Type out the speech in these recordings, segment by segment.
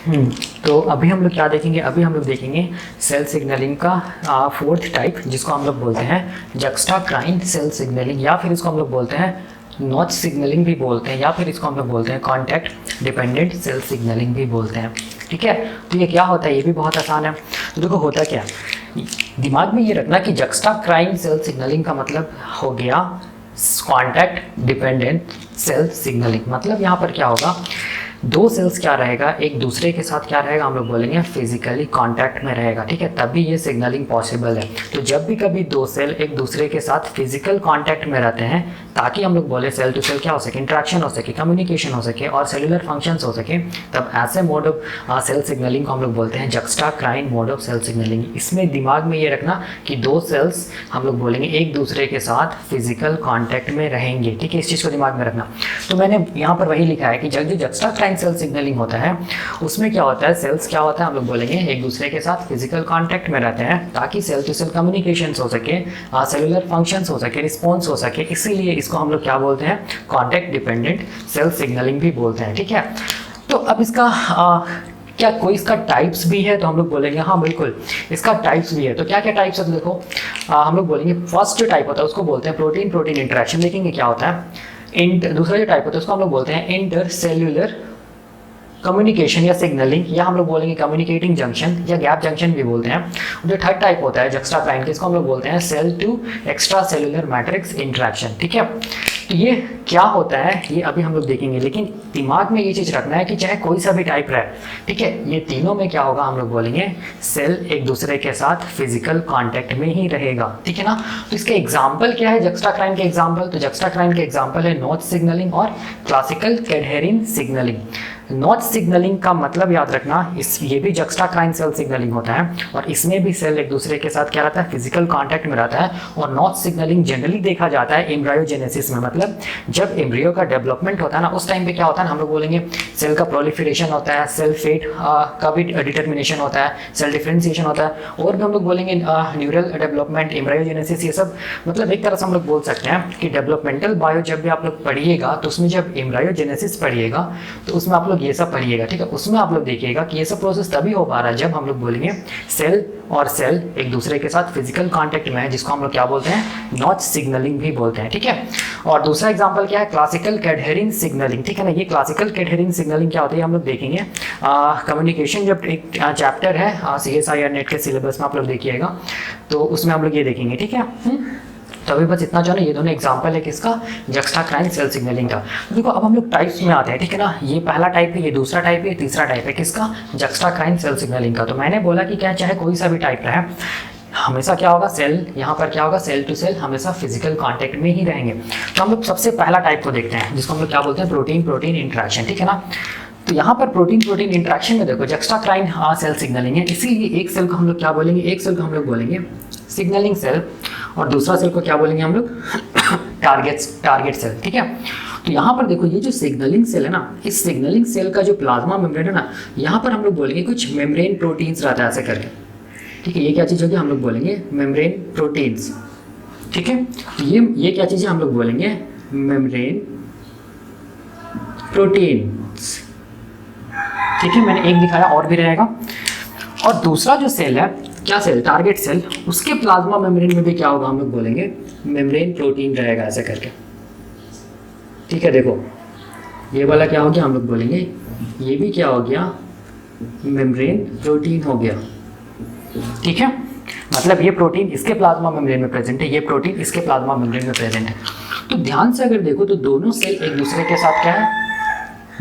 तो अभी हम लोग क्या देखेंगे, अभी हम लोग देखेंगे सेल सिग्नलिंग का फोर्थ टाइप, जिसको हम लोग बोलते हैं जक्स्टाक्राइन सेल सिग्नलिंग, या फिर इसको हम लोग बोलते हैं नॉच सिग्नलिंग भी बोलते हैं, या फिर इसको हम लोग बोलते हैं कॉन्टैक्ट डिपेंडेंट सेल सिग्नलिंग भी बोलते हैं। ठीक है, तो ये क्या होता है, ये भी बहुत आसान है। तो देखो होता क्या, दिमाग में ये रखना कि जक्स्टाक्राइन सेल सिग्नलिंग का मतलब हो गया कॉन्टैक्ट डिपेंडेंट सेल सिग्नलिंग। मतलब यहाँ पर क्या होगा, दो सेल्स क्या रहेगा, एक दूसरे के साथ क्या रहेगा, हम लोग बोलेंगे फिजिकली कांटेक्ट में रहेगा। ठीक है, तभी ये सिग्नलिंग पॉसिबल है। तो जब भी कभी दो सेल एक दूसरे के साथ फिजिकल कांटेक्ट में रहते हैं, ताकि हम लोग बोले सेल टू सेल क्या हो सके, इंटरेक्शन हो सके, कम्युनिकेशन हो सके और सेलुलर फंक्शंस हो सके, तब ऐसे मोड ऑफ सेल सिग्नलिंग को हम लोग बोलते हैं जक्स्टाक्राइन मोड ऑफ सेल सिग्नलिंग। इसमें दिमाग में ये रखना कि दो सेल्स हम लोग बोलेंगे एक दूसरे के साथ फिजिकल कांटेक्ट में रहेंगे। ठीक है, इस चीज़ को दिमाग में रखना। तो मैंने यहाँ पर वही लिखा है कि जब जो जक्स्टाक्राइन सेल सिग्नलिंग होता है, उसमें क्या होता है, सेल्स क्या होता है, हम लोग बोलेंगे एक दूसरे के साथ फिजिकल कांटेक्ट में रहते हैं, ताकि सेल टू सेल कम्युनिकेशन हो सके, सेलुलर फंक्शंस हो सके, रिस्पॉन्स हो सके। इसीलिए इसको हम लोग क्या बोलते हैं, कॉन्टैक्ट डिपेंडेंट सेल सिग्नलिंग भी बोलते हैं। ठीक है, तो अब इसका क्या कोई इसका टाइप्स भी है, तो हम लोग बोलेंगे हाँ बिल्कुल इसका टाइप्स भी है। तो क्या क्या टाइप्स है, तो देखो हम लोग बोलेंगे फर्स्ट जो टाइप होता है उसको बोलते हैं प्रोटीन प्रोटीन इंटरेक्शन। देखेंगे क्या होता है, दूसरा जो टाइप होता है उसको हम लोग बोलते हैं इंटर सेल्यूलर कम्युनिकेशन या सिग्नलिंग, या हम लोग बोलेंगे कम्युनिकेटिंग जंक्शन या गैप जंक्शन भी बोलते हैं। जो थर्ड टाइप होता है जक्स्टाक्राइन के, इसको हम लोग बोलते हैं cell to extra cellular matrix interaction. ठीक है, तो ये क्या होता है ये अभी हम लोग देखेंगे, लेकिन दिमाग में ये चीज़ रखना है कि चाहे कोई सा भी टाइप रहे, ठीक है, ये तीनों में क्या होगा, हम लोग बोलेंगे सेल एक दूसरे के साथ फिजिकल कांटेक्ट में ही रहेगा। ठीक है ना, तो इसके एग्जाम्पल क्या है जक्स्टाक्राइन के एग्जाम्पल, तो जक्स्टाक्राइन के एग्जाम्पल है नॉच सिग्नलिंग और क्लासिकल कैडहेरिन सिग्नलिंग। नॉच सिग्नलिंग का मतलब याद रखना, ये भी जक्स्टाक्राइन सेल सिग्नलिंग होता है, और इसमें भी सेल एक दूसरे के साथ क्या रहता है, फिजिकल कांटेक्ट में रहता है। और नॉच सिग्नलिंग जनरली देखा जाता है एम्ब्रायोजेनेसिस में, मतलब जब एम्ब्रियो का डेवलपमेंट होता है ना, उस टाइम पे क्या होता है, हम लोग बोलेंगे सेल का प्रोलिफरेशन होता है, सेल फेट का भी डिटर्मिनेशन होता है, सेल डिफरेंशिएशन होता है, और भी हम लोग बोलेंगे न्यूरल डेवलपमेंट, एम्ब्रायोजेनेसिस, ये सब मतलब एक तरह से हम लोग बोल सकते हैं कि डेवलपमेंटल बायो जब भी आप लोग पढ़िएगा, तो उसमें जब एम्ब्रायोजेनेसिस पढ़िएगा तो उसमें आप लोग ये सब पढ़िएगा। ठीक है, उसमें आप लोग देखिएगा कि ये सब प्रोसेस तभी हो पा रहा है जब हम लोग बोलेंगे सेल और सेल एक दूसरे के साथ फिजिकल कांटेक्ट में है, जिसको हम लोग क्या बोलते हैं, नॉच सिग्नलिंग भी बोलते हैं। ठीक है, और दूसरा एग्जांपल क्या है, क्लासिकल कैडहेरिन सिग्नलिंग। ठीक है ना, ये क्लासिकल कैडहेरिन सिग्नलिंग क्या होती है हम लोग देखेंगे, कम्युनिकेशन जब एक चैप्टर है CSIR नेट के सिलेबस में आप लोग देखिएगा, तो उसमें हम लोग ये देखेंगे। ठीक है, तो अभी बस इतना जानो, ये दोनों एग्जांपल है किसका, जक्स्टाक्राइन सेल सिग्नलिंग का। तो देखो अब हम लोग टाइप्स में आते हैं। ठीक है ना, ये पहला टाइप है, ये दूसरा टाइप है, तीसरा टाइप है किसका, जक्स्टाक्राइन सेल सिग्नलिंग का। तो मैंने बोला कि क्या चाहे कोई सा भी टाइप रहे, हमेशा क्या होगा, सेल यहाँ पर क्या होगा, सेल टू सेल हमेशा फिजिकल कांटेक्ट में ही रहेंगे। तो हम लोग सबसे पहला टाइप को देखते हैं, जिसको हम लोग क्या बोलते हैं, प्रोटीन प्रोटीन इंटरेक्शन। ठीक है ना, तो यहाँ पर प्रोटीन प्रोटीन इंटरेक्शन में देखो जक्स्टाक्राइन सेल सिग्नलिंग है, इसीलिए एक सेल को हम लोग क्या बोलेंगे, एक सेल को हम लोग बोलेंगे सिग्नलिंग सेल, और दूसरा सेल को क्या बोलेंगे हम लोग, टारगेट सेल। ठीक है, तो यहाँ पर देखो ये जो सिग्नलिंग सेल है ना, इस सिग्नलिंग सेल का जो प्लाज्मा मेम्ब्रेन है ना, यहाँ पर हम लोग बोलेंगे कुछ मेम्ब्रेन प्रोटीन्स रहता है ऐसे करके। ठीक है, ये क्या चीज़ होगी, हम लोग बोलेंगे मेम्ब्रेन प्रोटीन्स। ठीक है, तो ये क्या चीज़ है, हम लोग बोलेंगे मेम्ब्रेन प्रोटीन्स। ठीक है, मैंने एक दिखाया, और भी रहेगा। और दूसरा जो सेल है, क्या सेल, टारगेट सेल, उसके प्लाज्मा मेम्ब्रेन में भी क्या होगा, हम लोग बोलेंगे मेम्ब्रेन प्रोटीन रहेगा ऐसे करके। ठीक है, देखो ये वाला क्या हो गया, हम लोग बोलेंगे ये भी क्या हो गया, मेम्ब्रेन प्रोटीन हो गया। ठीक है, मतलब ये प्रोटीन इसके प्लाज्मा मेम्ब्रेन में प्रेजेंट है, ये प्रोटीन इसके प्लाज्मा मेम्ब्रेन में प्रेजेंट है। तो ध्यान से अगर देखो तो दोनों सेल एक दूसरे के साथ क्या है,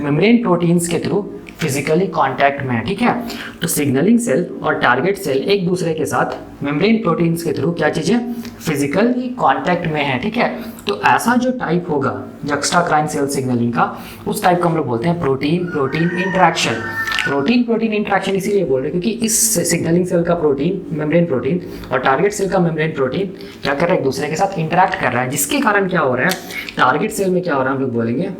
मेम्ब्रेन प्रोटीन्स के थ्रू फिजिकली कांटेक्ट में है। ठीक है, तो सिग्नलिंग सेल और टारगेट सेल एक दूसरे के साथ मेम्ब्रेन प्रोटीन्स के थ्रू क्या चीज़ है, फिजिकली कांटेक्ट में है। ठीक है, तो ऐसा जो टाइप होगा जक्स्टाक्राइन सेल सिग्नलिंग का, उस टाइप को हम लोग बोलते हैं protein protein interaction. Protein protein interaction इसीलिए बोल रहे हैं क्योंकि इस सिग्नलिंग सेल का प्रोटीन मेम्ब्रेन प्रोटीन और टारगेट सेल का मेम्ब्रेन प्रोटीन क्या कर रहा है, एक दूसरे के साथ इंटरेक्ट कर रहा है, जिसके कारण क्या हो रहा है, टारगेट सेल में क्या हो रहा है, हम लोग बोलेंगे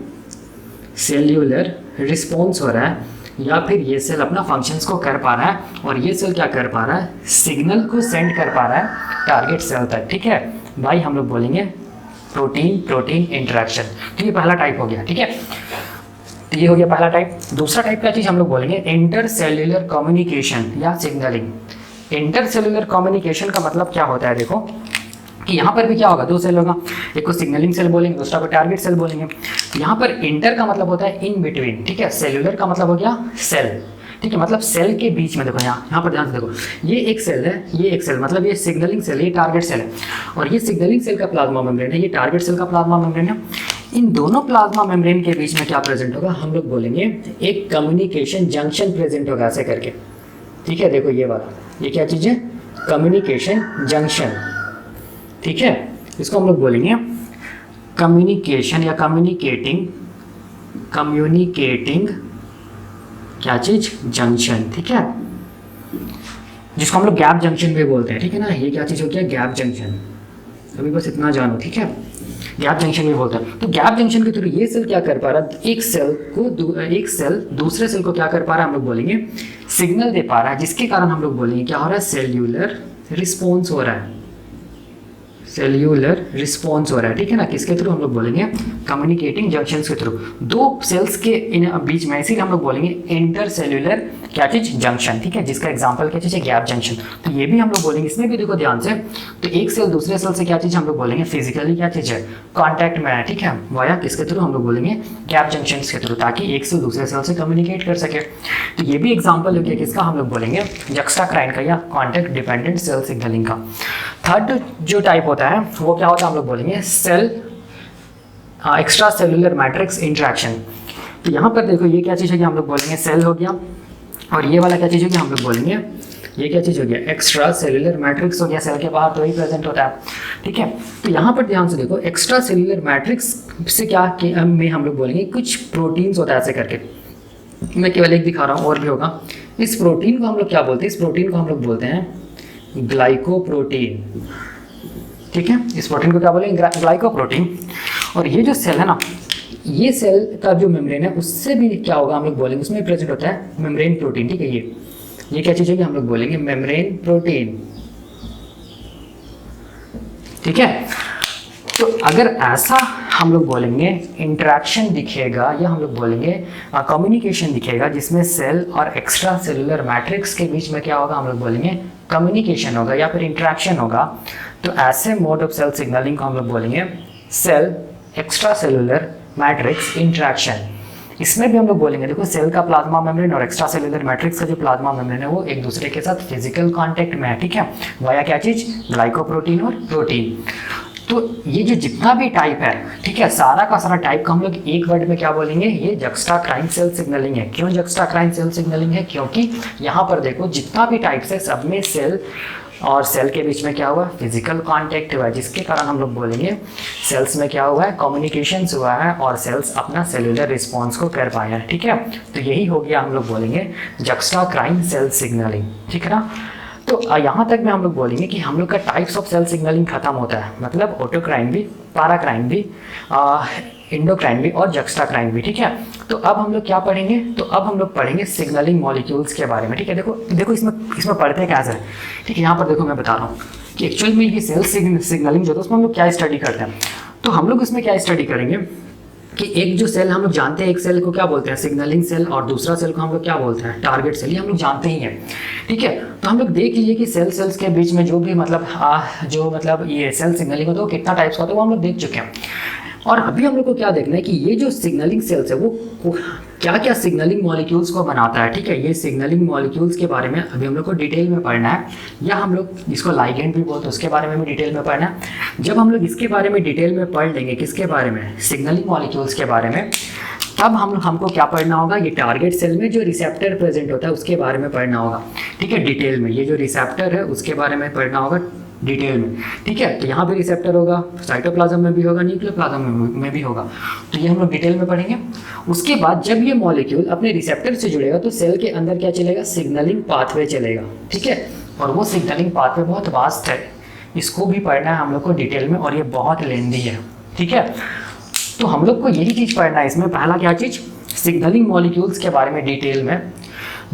सेल्यूलर रिस्पॉन्स हो रहा है, या फिर ये सेल अपना फंक्शंस को कर पा रहा है, और ये सेल क्या कर पा रहा है, सिग्नल को सेंड कर पा रहा है टारगेट सेल तक। ठीक है भाई, हम लोग बोलेंगे प्रोटीन प्रोटीन इंटरेक्शन। तो ये पहला टाइप हो गया। ठीक है, तो ये हो गया पहला टाइप। दूसरा टाइप क्या चीज़ हम लोग बोलेंगे, इंटर सेल्यूलर कम्युनिकेशन या सिग्नलिंग। इंटर सेल्यूलर कम्युनिकेशन का मतलब क्या होता है, देखो कि यहाँ पर भी क्या होगा, दो सेल होगा, एक को सिग्नलिंग सेल बोलेंगे, दूसरा को टारगेट सेल बोलेंगे। यहाँ पर इंटर का मतलब होता है इन बिटवीन, ठीक है, सेल्यूलर का मतलब हो गया सेल, ठीक है, मतलब सेल के बीच में। देखो यहाँ पर ध्यान से देखो, ये एक सेल है, ये एक सेल, मतलब ये सिग्नलिंग सेल, ये टारगेट सेल है, और ये सिग्नलिंग सेल का प्लाज्मा मेम्ब्रेन है, ये टारगेट सेल का प्लाज्मा मेम्ब्रेन है। इन दोनों प्लाज्मा मेम्ब्रेन के बीच में क्या प्रेजेंट होगा, हम लोग बोलेंगे एक कम्युनिकेशन जंक्शन प्रेजेंट होगा ऐसे करके, ठीक है। देखो ये वाला, ये क्या चीज़ है, कम्युनिकेशन जंक्शन, ठीक है। इसको हम लोग बोलेंगे कम्युनिकेशन या कम्युनिकेटिंग क्या चीज, जंक्शन, ठीक है, जिसको हम लोग गैप जंक्शन भी बोलते हैं, ठीक है ना। ये क्या चीज हो गया, गैप जंक्शन, अभी बस इतना जानो, ठीक है, गैप जंक्शन भी बोलते हैं। तो गैप जंक्शन के थ्रू ये सेल क्या कर पा रहा है, एक सेल दूसरे सेल को क्या कर पा रहा है, हम लोग बोलेंगे सिग्नल दे पा रहा है, जिसके कारण हम लोग बोलेंगे क्या हो रहा है, सेल्यूलर रिस्पॉन्स हो रहा है, सेल्यूलर रिस्पॉन्स हो रहा है, ठीक है ना। किसके थ्रू, हम लोग बोलेंगे कम्युनिकेटिंग जंक्शंस के थ्रू, दो सेल्स के इन बीच में, इसीलिए हम लोग बोलेंगे इंटर सेल्यूलर क्या चीज, जंक्शन, ठीक है, जिसका एग्जांपल क्या चीज है, गैप जंक्शन। तो ये भी हम लोग बोलेंगे, इसमें भी देखो ध्यान से, तो एक सेल दूसरे सेल से क्या चीज हम लोग बोलेंगे, फिजिकली क्या चीज है, कॉन्टैक्ट में है, ठीक है, वाया किसके थ्रू, हम लोग बोलेंगे गैप जंक्शन के थ्रू, ताकि एक सेल दूसरे सेल से कम्युनिकेट कर सके। तो ये भी एग्जाम्पल हो गया किसका, हम लोग बोलेंगे जक्स्टाक्राइन का या कॉन्टैक्ट डिपेंडेंट सेल सिग्नलिंग का। थर्ड जो टाइप होता है वो क्या होता है, हम लोग बोलेंगे cell extra cellular matrix interaction. तो यहाँ पर देखो ये क्या चीज़ है कि हम लोग बोलेंगे सेल हो गया, और ये वाला क्या चीज़ है कि हम लोग बोलेंगे ये क्या चीज़ हो गया, एक्स्ट्रा सेलुलर मैट्रिक्स हो गया, सेल के बाहर तो ही प्रेजेंट होता है, ठीक है। तो यहाँ पर ध्यान से देखो, एक्स्ट्रा सेलुलर मैट्रिक्स से क्या में हम लोग बोलेंगे कुछ प्रोटीन्स होता है ऐसे करके, मैं केवल एक दिखा रहा हूँ और भी होगा। इस प्रोटीन को हम लोग क्या बोलते हैं, इस प्रोटीन को हम लोग बोलते हैं ग्लाइकोप्रोटीन, ठीक है। इस प्रोटीन को क्या बोलेंगे, ग्लाइकोप्रोटीन। और ये जो सेल है ना, ये सेल का जो मेम्ब्रेन है उससे भी क्या होगा, हम लोग बोलेंगे उसमें प्रेजेंट होता है मेम्ब्रेन प्रोटीन, ठीक है। ये क्या चीज़ है कि हम लोग बोलेंगे मेम्ब्रेन प्रोटीन, ठीक है। तो अगर ऐसा हम लोग बोलेंगे इंटरेक्शन दिखेगा, या हम लोग बोलेंगे कम्युनिकेशन दिखेगा, जिसमें सेल और एक्स्ट्रा सेलुलर मैट्रिक्स के बीच में क्या होगा, हम लोग बोलेंगे कम्युनिकेशन होगा या फिर इंटरेक्शन होगा, तो ऐसे मोड ऑफ सेल सिग्नलिंग को हम लोग बोलेंगे cell extra cellular matrix interaction. इसमें भी हम लोग बोलेंगे, देखो सेल का प्लाज्मा मेम्ब्रेन और एक्स्ट्रा सेलुलर मैट्रिक्स का जो प्लाज्मा मेम्ब्रेन है वो एक दूसरे के साथ फिजिकल कांटेक्ट में है, ठीक है, वाया क्या चीज, ग्लाइकोप्रोटीन और प्रोटीन। तो ये जो जितना भी टाइप है, ठीक है, सारा का सारा टाइप का हम लोग एक वर्ड में क्या बोलेंगे, ये जक्स्टाक्राइन सेल सिग्नलिंग है। क्यों जक्स्टाक्राइन सेल सिग्नलिंग है, क्योंकि यहाँ पर देखो जितना भी टाइप्स है सब में सेल और सेल के बीच में क्या हुआ, फिजिकल कांटेक्ट हुआ है, जिसके कारण हम लोग बोलेंगे सेल्स में क्या हुआ है, कम्युनिकेशंस हुआ है और सेल्स अपना सेलुलर रिस्पॉन्स को कर पाया है, ठीक है। तो यही हो गया, हम लोग बोलेंगे जक्स्टाक्राइन सेल सिग्नलिंग, ठीक है ना। तो यहाँ तक में हम लोग बोलेंगे कि हम लोग का टाइप्स ऑफ सेल सिग्नलिंग खत्म होता है, मतलब ऑटोक्राइन भी, पैराक्राइन भी, इंडोक्राइन भी और जक्स्टाक्राइन भी, ठीक है। तो अब हम लोग क्या पढ़ेंगे, तो अब हम लोग पढ़ेंगे सिग्नलिंग मॉलिक्यूल्स के बारे में, ठीक है। देखो इसमें पढ़ते कैसे है, ठीक है। यहाँ पर देखो मैं बता रहा हूँ कि एक्चुअल में ये सेल सिग्नलिंग जो है उसमें हम लोग क्या स्टडी करते हैं। तो हम लोग इसमें क्या स्टडी करेंगे कि एक जो सेल हम लोग जानते हैं, एक सेल को क्या बोलते हैं, सिग्नलिंग सेल, और दूसरा सेल को हम लोग क्या बोलते हैं, टारगेट सेल, ये हम लोग जानते ही हैं, ठीक है। तो हम लोग देख लीजिए कि सेल्स के बीच में जो भी मतलब ये सेल सिग्नलिंग होता है वो कितना टाइप्स होता है वो हम लोग देख चुके हैं। और अभी हम लोग को क्या देखना है कि ये जो सिग्नलिंग सेल्स है वो क्या क्या सिग्नलिंग मॉलिक्यूल्स को बनाता है, ठीक है। ये सिग्नलिंग मॉलिक्यूल्स के बारे में अभी हम लोग को डिटेल में पढ़ना है, या हम लोग इसको लाइगेंड भी बोलते हैं उसके बारे में भी डिटेल में पढ़ना है। जब हम लोग इसके बारे में डिटेल में पढ़ लेंगे, किसके बारे में, सिग्नलिंग मॉलिक्यूल्स के बारे में, तब हमको क्या पढ़ना होगा, ये टारगेट सेल में जो रिसेप्टर प्रेजेंट होता है उसके बारे में पढ़ना होगा, ठीक है, डिटेल में। ये जो रिसेप्टर है उसके बारे में पढ़ना होगा डिटेल में, ठीक है। तो यहाँ पे रिसेप्टर होगा, साइटोप्लाज्म में भी होगा, न्यूक्लियोप्लाज्म में भी होगा, तो ये हम लोग डिटेल में पढ़ेंगे। उसके बाद जब ये मॉलिक्यूल अपने रिसेप्टर से जुड़ेगा तो सेल के अंदर क्या चलेगा, सिग्नलिंग पाथवे चलेगा, ठीक है। और वो सिग्नलिंग पाथवे बहुत वास्ट है, इसको भी पढ़ना है हम लोग को डिटेल में, और ये बहुत लेंदी है, ठीक है। तो हम लोग को यही चीज़ पढ़ना है इसमें। पहला क्या चीज़, सिग्नलिंग मॉलिक्यूल्स के बारे में डिटेल में।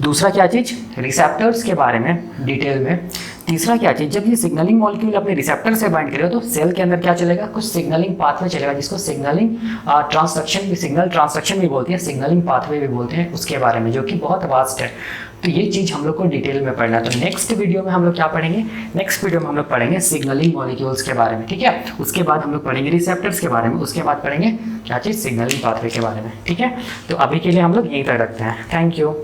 दूसरा क्या चीज़, रिसेप्टर्स के बारे में डिटेल में। तीसरा क्या चीज, जब ये सिग्नलिंग मॉलिक्यूल अपने रिसेप्टर से बाइंड करेगा तो सेल के अंदर क्या चलेगा, कुछ सिग्नलिंग पाथवे चलेगा, जिसको सिग्नलिंग ट्रांसडक्शन भी, सिग्नल ट्रांसडक्शन भी बोलते हैं, सिग्नलिंग पाथवे भी बोलते हैं, उसके बारे में, जो कि बहुत वास्ट है। तो ये चीज़ हम लोग को डिटेल में पढ़ना है। तो नेक्स्ट वीडियो में हम लोग क्या पढ़ेंगे, नेक्स्ट वीडियो में हम लोग पढ़ेंगे सिग्नलिंग मॉलिक्यूल्स के बारे में, ठीक है। उसके बाद हम लोग पढ़ेंगे रिसेप्टर्स के बारे में, उसके बाद पढ़ेंगे क्या चीज़, सिग्नलिंग पाथवे के बारे में, ठीक है। तो अभी के लिए हम लोग यहीं तक रखते हैं। Thank you.